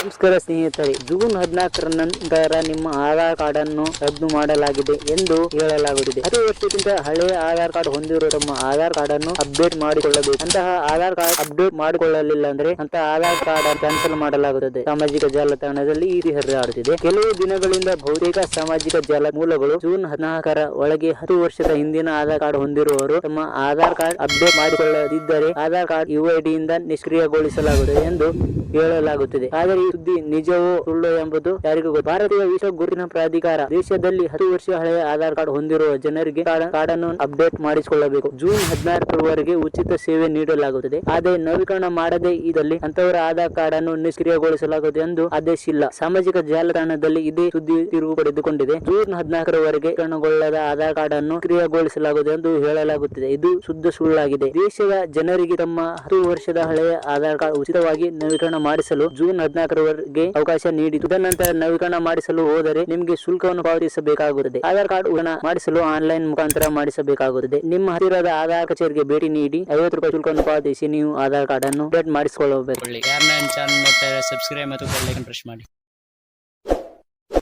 ನಮಸ್ಕಾರ ಸ್ನೇಹಿತರೆ, ಜೂನ್ 14 ನಂತರ ನಿಮ್ಮ ಆಧಾರ್ ಕಾರ್ಡ್ ಅನ್ನು ರದ್ದು ಮಾಡಲಾಗಿದೆ ಎಂದು ಹೇಳಲಾಗುತ್ತಿದೆ. 10 ವರ್ಷಕ್ಕಿಂತ ಹಳೆಯ ಆಧಾರ್ ಕಾರ್ಡ್ ಹೊಂದಿರುವ ತಮ್ಮ ಆಧಾರ್ ಕಾರ್ಡ್ ಅನ್ನು ಅಪ್ಡೇಟ್ ಮಾಡಿಕೊಳ್ಳಬೇಕು. ಅಂತಹ ಆಧಾರ್ ಕಾರ್ಡ್ ಅಪ್ಡೇಟ್ ಮಾಡಿಕೊಳ್ಳಲಿಲ್ಲ ಅಂದ್ರೆ ಅಂತ ಆಧಾರ್ ಕಾರ್ಡ್ ಕ್ಯಾನ್ಸಲ್ ಮಾಡಲಾಗುತ್ತದೆ. ಸಾಮಾಜಿಕ ಜಾಲತಾಣದಲ್ಲಿ ಈ ಹರಿದಾಡುತ್ತಿದೆ. ಕೆಲವು ದಿನಗಳಿಂದ ಬಹುತೇಕ ಸಾಮಾಜಿಕ ಜಾಲ ಮೂಲಗಳು ಜೂನ್ 14ರ ಒಳಗೆ 10 ವರ್ಷದ ಹಿಂದಿನ ಆಧಾರ್ ಕಾರ್ಡ್ ಹೊಂದಿರುವವರು ತಮ್ಮ ಆಧಾರ್ ಕಾರ್ಡ್ ಅಪ್ಡೇಟ್ ಮಾಡಿಕೊಳ್ಳದಿದ್ದರೆ ಆಧಾರ್ ಕಾರ್ಡ್ UID ಯಿಂದ ನಿಷ್ಕ್ರಿಯಗೊಳಿಸಲಾಗುತ್ತದೆ ಎಂದು ಹೇಳಲಾಗುತ್ತಿದೆ. ಆದರೆ ಈ ಸುದ್ದಿ ನಿಜವೋ ಸುಳ್ಳು ಎಂಬುದು ಯಾರಿಗೂ ಗೊತ್ತು. ಭಾರತೀಯ ವಿಶ್ವ ಗುರುತಿನ ಪ್ರಾಧಿಕಾರ ದೇಶದಲ್ಲಿ 10 ವರ್ಷ ಹಳೆಯ ಆಧಾರ್ ಕಾರ್ಡ್ ಹೊಂದಿರುವ ಜನರಿಗೆ ಕಾರ್ಡ್ ಅನ್ನು ಅಪ್ಡೇಟ್ ಮಾಡಿಸಿಕೊಳ್ಳಬೇಕು. ಜೂನ್ 16ರವರೆಗೆ ಉಚಿತ ಸೇವೆ ನೀಡಲಾಗುತ್ತದೆ. ಆದರೆ ನವೀಕರಣ ಮಾಡದೇ ಇದ್ದಲ್ಲಿ ಅಂತವರ ಆಧಾರ್ ಕಾರ್ಡ್ ಅನ್ನು ನಿಷ್ಕ್ರಿಯಗೊಳಿಸಲಾಗುತ್ತದೆ ಎಂದು ಆದೇಶ ಇಲ್ಲ. ಸಾಮಾಜಿಕ ಜಾಲತಾಣದಲ್ಲಿ ಇದೇ ಸುದ್ದಿ ತಿರುವು ಪಡೆದುಕೊಂಡಿದೆ. ಜೂನ್ 14ರವರೆಗೆ ನವೀಕರಣಗೊಳ್ಳದ ಆಧಾರ್ ಕಾರ್ಡ್ ಅನ್ನು ನಿಷ್ಕ್ರಿಯಗೊಳಿಸಲಾಗುತ್ತದೆ ಎಂದು ಹೇಳಲಾಗುತ್ತಿದೆ. ಇದು ಶುದ್ಧ ಸುಳ್ಳಾಗಿದೆ. ದೇಶದ ಜನರಿಗೆ ತಮ್ಮ 10 ವರ್ಷದ ಹಳೆಯ ಆಧಾರ್ ಕಾರ್ಡ್ ಉಚಿತವಾಗಿ ನವೀಕರಣ ಮಾಡಿಸಲು ಜೂನ್ 14ರವರೆಗೆ ಅವಕಾಶ ನೀಡಿತು. ತದನಂತರ ನವೀಕರಣ ಮಾಡಿಸಲು ಹೋದರೆ ನಿಮಗೆ ಶುಲ್ಕವನ್ನು ಪಾವತಿಸಬೇಕಾಗುತ್ತದೆ. ಆಧಾರ್ ಕಾರ್ಡ್ ಮಾಡಿಸಲು ಆನ್ಲೈನ್ ಮುಖಾಂತರ ಮಾಡಿಸಬೇಕಾಗುತ್ತದೆ. ನಿಮ್ಮ ಹತ್ತಿರದ ಆಧಾರ್ ಕಚೇರಿಗೆ ಭೇಟಿ ನೀಡಿ 50 ರೂಪಾಯಿ ಶುಲ್ಕವನ್ನು ಪಾವತಿಸಿ ನೀವು ಆಧಾರ್ ಕಾರ್ಡ್ ಅನ್ನು ಅಪ್ಡೇಟ್ ಮಾಡಿಸಿಕೊಳ್ಳಬೇಕು. ಯಾರನ್ನ ಚಾನಲ್ ನೋಡ್ತಾ ಇದ್ದಾರೆ ಸಬ್ಸ್ಕ್ರೈಬ್ ಮತ್ತು ಬೆಲ್ ಐಕಾನ್ ಪ್ರೆಸ್ ಮಾಡಿ.